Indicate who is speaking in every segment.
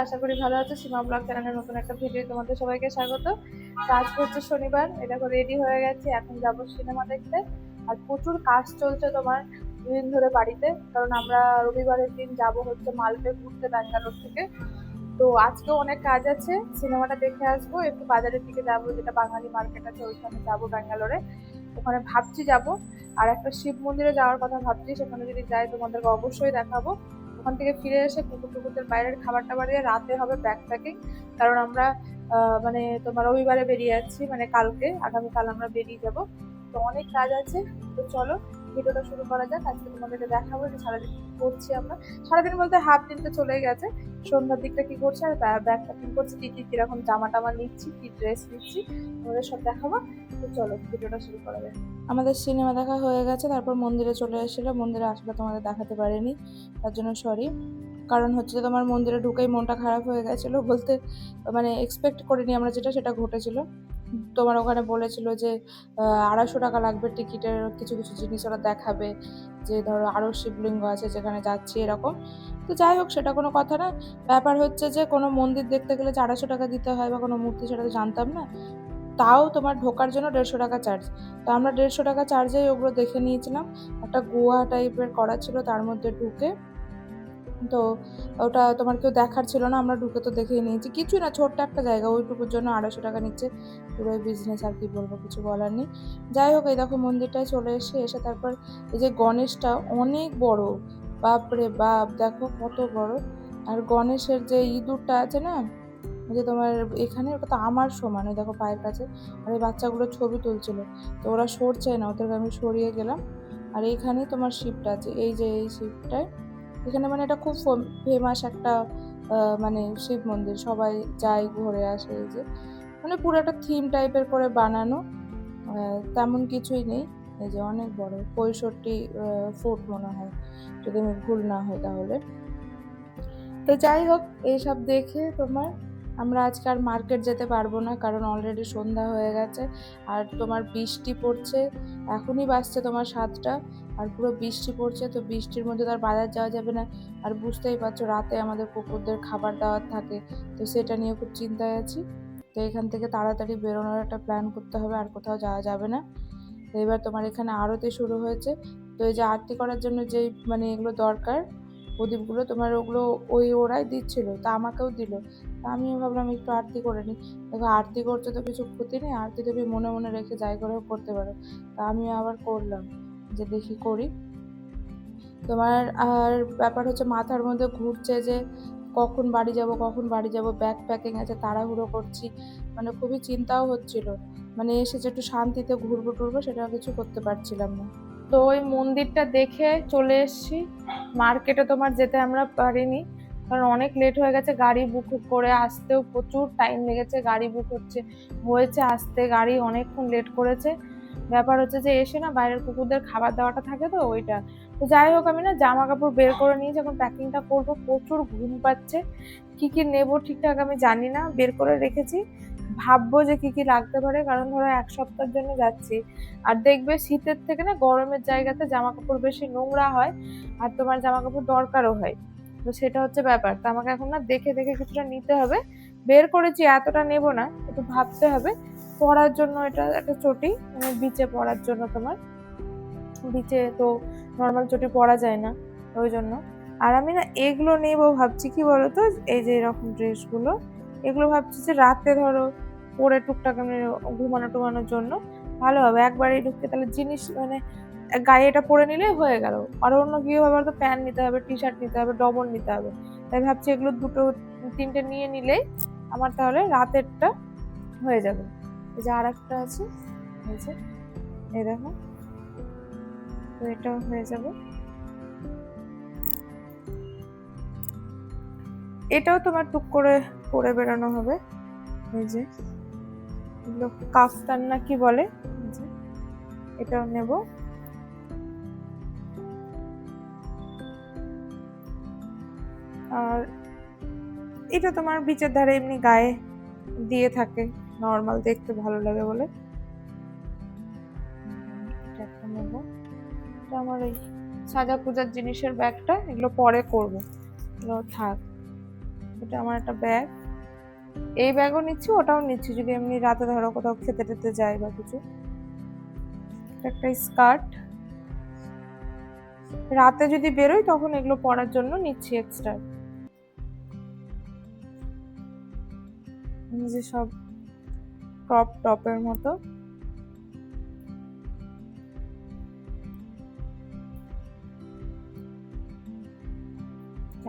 Speaker 1: আশা করি ভালো আছো। সীমা ব্লগ চ্যানেলের নতুন একটা ভিডিও তোমাদের সবাইকে স্বাগত। আজকে হচ্ছে শনিবার, এটা করে রেডি হয়ে গেছি, এখন যাব সিনেমা দেখতে। আর প্রচুর কাজ চলছে তোমার দুদিন ধরে বাড়িতে, কারণ আমরা রবিবারের দিন যাব হচ্ছে মালপে ঘুরতে ব্যাঙ্গালোর থেকে। তো আজকেও অনেক কাজ আছে, সিনেমাটা দেখে আসবো, একটু বাজারের দিকে যাবো, যেটা বাঙালি মার্কেট আছে ওইখানে যাবো ব্যাঙ্গালোরে, ওখানে ভাবছি যাব। আর একটা শিব মন্দিরে যাওয়ার কথা ভাবছি, সেখানে যদি যাই তোমাদেরকে অবশ্যই দেখাবো। ওখান থেকে ফিরে এসে কুকুর টুকুরদের বাইরের খাবার টাবার দিয়ে রাতে হবে ব্যাগ প্যাকিং, কারণ আমরা মানে তোমার রবিবারে বেরিয়ে যাচ্ছি, মানে কালকে আগামীকাল আমরা বেরিয়ে যাব। তো অনেক কাজ আছে, তো চলো ভিডিওটা শুরু করা যাক। আজকে তোমাদেরকে দেখাবো যে সারাদিন কি করছি আমরা। সারাদিন বলতে হাফ দিন তো চলেই গেছে, সন্ধ্যার দিকটা কি করছি আর ব্যাগ প্যাকিং করছি, কি কি কিরকম জামা টামা নিচ্ছি, কি ড্রেস নিচ্ছি, তোমাদের সব দেখাবো। তো চলো ভিডিওটা শুরু করা যাক। আমাদের সিনেমা দেখা হয়ে গেছে, তারপর মন্দিরে চলে এসেছিল। মন্দিরে আসলে তোমাদের দেখাতে পারিনি, তার জন্য সরি। কারণ হচ্ছে তোমার মন্দিরে ঢুকেই মনটা খারাপ হয়ে গেছিলো, বলতে মানে এক্সপেক্ট করিনি আমরা, যেটা সেটা ঘটেছিল। তোমার ওখানে বলেছিল যে 250 টাকা লাগবে টিকিটের, কিছু কিছু জিনিস ওরা দেখাবে, যে ধরো আরও শিবলিঙ্গ আছে যেখানে যাচ্ছি এরকম। তো যাই হোক, সেটা কোনো কথা না। ব্যাপার হচ্ছে যে কোনো মন্দির দেখতে গেলে যে 250 টাকা দিতে হয় বা কোনো মূর্তি, সেটা তো জানতাম না। তাও তোমার ঢোকার জন্য 150 টাকা চার্জ। তো আমরা 150 টাকা চার্জেই ওগুলো দেখে নিয়েছিলাম। একটা গুহা টাইপের করা ছিল, তার মধ্যে ঢুকে। তো ওটা তোমার কেউ দেখার ছিল না, আমরা ঢুকে তো দেখেই নিয়েছি। কিছু না, ছোট্ট একটা জায়গা, ওইটুকুর জন্য 250 টাকা নিচ্ছে। পুরোই বিজনেস, আর কি বলবো, কিছু বলার নেই। যাই হোক, এই দেখো মন্দিরটায় চলে এসে তারপর এই যে গণেশটা অনেক বড়, বাপরে বাপ, দেখো কত বড়। আর গণেশের যে ইঁদুরটা আছে না, যে তোমার এখানে, ওটা তো আমার সমান, ওই দেখো পায়ের কাছে। আর এই বাচ্চাগুলো ছবি তুলছিল, তো ওরা সরছে না, ওদেরকে আমি সরিয়ে গেলাম। আর এইখানে তোমার শিবটা আছে, এই যে এই শিবটায় এখানে, মানে এটা খুব ফেমাস একটা মানে শিব মন্দির, সবাই যায় ঘুরে আসে। এই যে মানে পুরো একটা থিম টাইপের করে বানানো, তেমন কিছুই নেই। এই যে অনেক বড়, 65 ফুট মনে হয়, যদি আমি ভুল না হয় তাহলে। তো যাই হোক, এইসব দেখে তোমার আমরা আজকে আর মার্কেট যেতে পারবো না, কারণ অলরেডি সন্ধ্যা হয়ে গেছে। আর তোমার বৃষ্টি পড়ছে, এখনই বাজছে তোমার 7টা, আর পুরো বৃষ্টি পড়ছে। তো বৃষ্টির মধ্যে তো আর বাজার যাওয়া যাবে না। আর বুঝতেই পারছো, রাতে আমাদের কুকুরদের খাবার দাবার থাকে, তো সেটা নিয়ে খুব চিন্তায় আছি। তো এখান থেকে তাড়াতাড়ি বেরোনোর একটা প্ল্যান করতে হবে, আর কোথাও যাওয়া যাবে না। তো এবার তোমার এখানে আরতি শুরু হয়েছে। তো এই যে আরতি করার জন্য যেই মানে এগুলো দরকার, প্রদীপগুলো, তোমার ওগুলো ওরাই দিচ্ছিল, তা আমাকেও দিল। তা আমিও ভাবলাম একটু আরতি করে নিই। দেখো, আরতি করতে তো কিছু ক্ষতি নেই, আরতি তুমি মনে মনে রেখে যাই করেও করতে পারো। তা আমিও আবার করলাম, যে দেখি করি। তোমার আর ব্যাপার হচ্ছে মাথার মধ্যে ঘুরছে যে কখন বাড়ি যাব, কখন বাড়ি যাব, ব্যাগ প্যাকিং আছে, তাড়াহুড়ো করছি, মানে খুবই চিন্তাও হচ্ছিল। মানে এসে যে একটু শান্তিতে ঘুরবো টুরবো, সেটাও কিছু করতে পারছিলাম না। তো ওই মন্দিরটা দেখে চলে এসেছি। মার্কেটে তোমার যেতে আমরা পারিনি, কারণ অনেক লেট হয়ে গেছে। গাড়ি বুক করে আসতেও প্রচুর টাইম লেগেছে, গাড়ি বুক হয়েছে আসতে, গাড়ি অনেকক্ষণ লেট করেছে। ব্যাপার হচ্ছে যে এসে না বাইরের কুকুরদের খাবার দাওয়াটা থাকে, তো ওইটা। তো যাই হোক, আমি না জামা কাপড় বের করে নিয়ে যখন প্যাকিংটা করবো, প্রচুর ঘুম পাচ্ছে। কি কি নেবো ঠিকঠাক আমি জানি না, বের করে রেখেছি, ভাববো যে কি কি লাগতে পারে, কারণ ধরো 1 সপ্তাহের জন্য যাচ্ছি। আর দেখবে শীতের থেকে না গরমের জায়গাতে জামা কাপড় বেশি নোংরা হয়, আর তোমার জামা কাপড় দরকারও হয়। তো সেটা হচ্ছে ব্যাপার। তো আমাকে এখন না দেখে দেখে কিছুটা নিতে হবে। বের করেছি, এতটা নেব না, একটু ভাবতে হবে। পরার জন্য এটা একটা চটি, মানে বিচে পরার জন্য, তোমার বিচে তো নর্মাল চটি পরা যায় না, ওই জন্য। আর আমি না এগুলো নেবো ভাবছি, কি বলতো, এই যে এরকম ড্রেসগুলো, এগুলো ভাবছি যে রাতে ধরো পরে টুকটাক আমি ঘুমানো টুমানোর জন্য ভালো হবে। একবারেই ঢুকতে তাহলে জিনিস মানে গায়ে এটা পরে নিলেই হয়ে গেল। আর অন্য গিয়ে আবার তো প্যান্ট নিতে হবে, টি শার্ট নিতে হবে, ডবল নিতে হবে। তাই ভাবছি এগুলো 2-3টে নিয়ে নিলেই আমার তাহলে রাতেরটা হয়ে যাবে। এই যে আর একটা আছে, এই যে এই দেখো, তো এটাও হয়ে যাবে। এটাও তোমার টুক করে পরে বেরোনো হবে। এই যে এগুলো কাফতান না কি বলে, এটাও নেব। আর এটা তোমার বিচের ধারে এমনি গায়ে দিয়ে থাকে, নর্মাল দেখতে ভালো লাগে বলে এটা একটা নেবো। এটা আমার ওই সাজা পূজার জিনিসের ব্যাগটা, এগুলো পরে করবো, এগুলো থাক। এটা আমার একটা ব্যাগ, এই ব্যাগও নিচ্ছি, ওটাও নিচ্ছি যদি এমনি রাতে ধরো কোথাও খেতে টেতে যাই বা কিছু। একটা স্কার্ট, রাতে যদি বেরোই তখন এগুলো পরার জন্য নিচ্ছি এক্সট্রা। যে সব ক্রপ টপের মতো।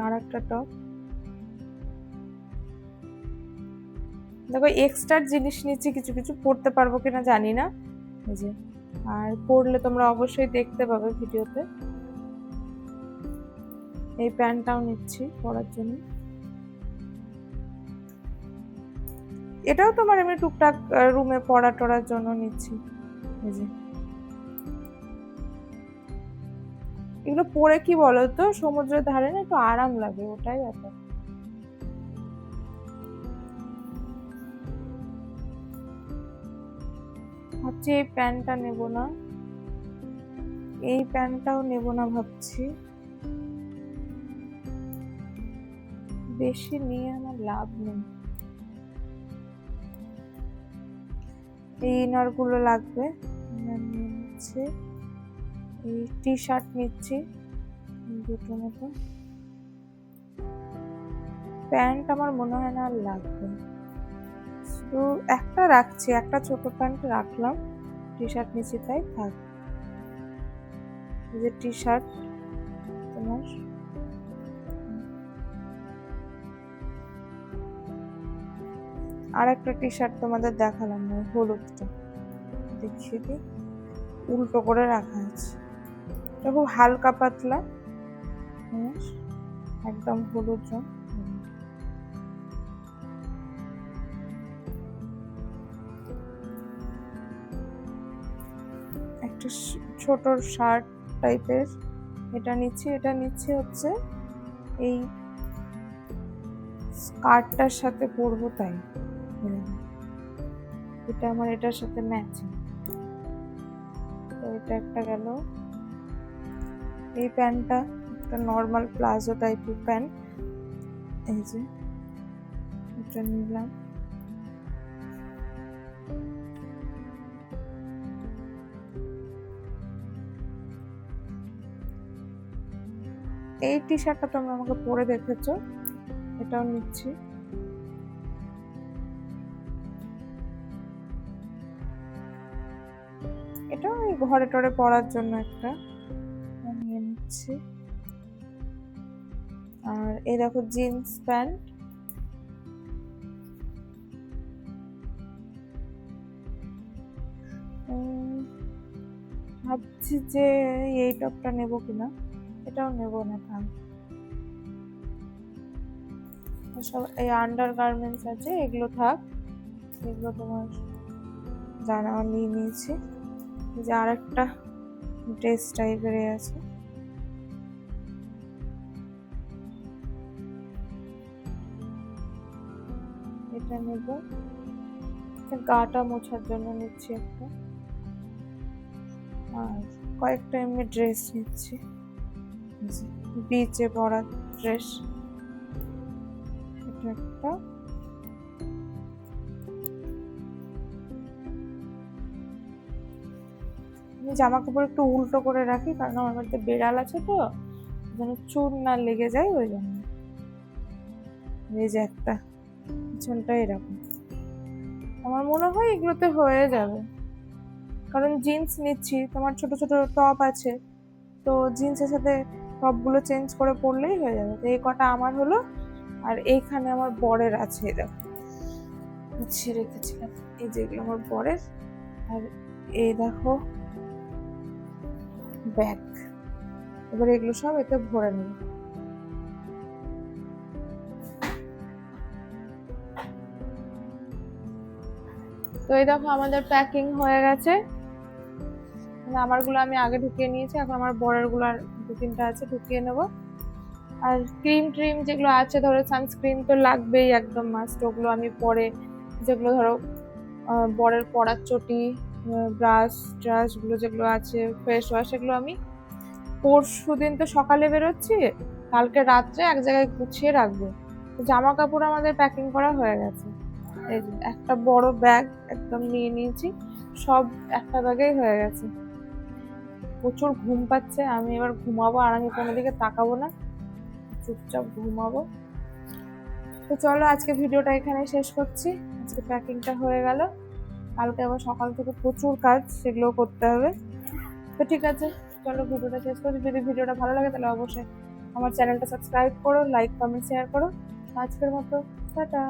Speaker 1: আর একটা টপ। দেখো এক্সট্রা জিনিস নিচ্ছি, কিছু কিছু পরতে পারবো কিনা জানি না, এই যে। আর পরলে তোমরা অবশ্যই দেখতে পাবে ভিডিওতে। এই প্যান্টটাও নিচ্ছি পরার জন্য। এটাও তোমার এমনি টুকটাক রুমে পরা টরার জন্য নিচ্ছি, এই যে। এগুলো পরে কি বলতো, সমুদ্রের ধারে না একটু আরাম লাগে, ওটাই ব্যাপার। ভাবছি এই প্যান্টটা নেব না, এই প্যান্টটাও নেব না ভাবছি, বেশি নিয়ে আমার লাভ নেই। এই ইনার গুলো লাগবে, নিচ্ছি। এই টি শার্ট নিচ্ছি দুটো মতো। প্যান্ট আমার মনে হয় না আর লাগবে, শুধু একটা রাখছি, একটা ছোট প্যান্ট রাখলাম, টি শার্ট নিচ্ছি তাই থাক। এই যে টি শার্ট তোমার, আর একটা টি শার্ট তোমাদের দেখালাম না, হলুদটা দেখিয়ে দিই, উল্টো করে রাখা আছে। এটা খুব হালকা পাতলা, একদম হলুদ রং। একটা ছোট শার্ট টাইপের, এটা নিচ্ছি। এটা নিচ্ছি হচ্ছে এই স্কার্টটার সাথে পরবো তাই, এটা আমার এটার সাথে ম্যাচিং। তো এটা একটা গেল। এই প্যান্টটা একটা নর্মাল প্লাজো টাইপের প্যান্ট, এই যে এটা নিলাম। এই টি শার্টটা তোমরা আমাকে পরে দেখেছো, এটাও নিচ্ছি। এটাও এই ঘরে টরে পরার জন্য একটা নিয়ে নিচ্ছি। আর এই দেখো জিন্স প্যান্ট, ভাবছি যে এই টপটা নেবো কিনা, এটাও নেবো না থাক। সব এই আন্ডার গার্মেন্টস আছে, এগুলো থাক, এগুলো তোমার জানা নিয়ে নিয়েছি। যে আর একটা ড্রেস টাইপের আছে, এটা নেব। গাটা মোছার জন্য নিচ্ছি একটা, আর কয়েকটা এমনি ড্রেস নিচ্ছি, বিচে পরার ড্রেস। এটা একটা, আমি জামা কাপড় একটু উল্টো করে রাখি, কারণ আমার বাড়িতে বেড়াল আছে তো, যেন চুন না লেগে যায় ওই জন্য। এই যে একটা পিছনটা এরকম, আমার মনে হয় এগুলোতে হয়ে যাবে, কারণ জিন্স নিচ্ছি, তোমার ছোট ছোট টপ আছে, তো জিন্সের সাথে টপগুলো চেঞ্জ করে পরলেই হয়ে যাবে। তো এই কটা আমার হলো, আর এইখানে আমার বরের আছে, দেখো গুছিয়ে রেখেছিলাম, এই যেগুলো আমার বরের। আর এই দেখো ব্যাগ, এবার এগুলো সব এতে ভরে নেব। তো এই দেখো আমাদের প্যাকিং হয়ে গেছে, আমারগুলো আমি আগে ঢুকিয়ে নিয়েছি, এখন আমার বরের গুলো আর দু তিনটা আছে, ঢুকিয়ে নেব। আর ক্রিম ট্রিম যেগুলো আছে, ধরো সানস্ক্রিন তো লাগবেই একদম মাস্ট, ওগুলো আমি পরে, যেগুলো ধরো বরের পরার চটি, ব্রাশ গুলো যেগুলো আছে, ফেস ওয়াশ, এগুলো আমি পরশু দিন তো সকালে বেরোচ্ছি, কালকে রাত্রে এক জায়গায় গুছিয়ে রাখবো, জামা কাপড় আমাদের প্যাকিং করা হয়ে গেছে। এই যে একটা বড় ব্যাগ একদম নিয়ে নিয়েছি, সব একটা ব্যাগেই হয়ে গেছে। প্রচুর ঘুম পাচ্ছে, আমি এবার ঘুমাবো, আর আমি কোনো দিকে তাকাবো না, চুপচাপ ঘুমাবো। তো চলো আজকে ভিডিওটা এখানে শেষ করছি। আজকে প্যাকিংটা হয়ে গেল, কালকে আবার সকাল থেকে প্রচুর কাজ, সেগুলো করতে হবে। তো ঠিক আছে, চলো ভিডিওটা শেষ করছি। যদি ভিডিওটা ভালো লাগে তাহলে অবশ্যই আমার চ্যানেলটা সাবস্ক্রাইব করো, লাইক কমেন্ট শেয়ার করো। আজকের মতো টাটা।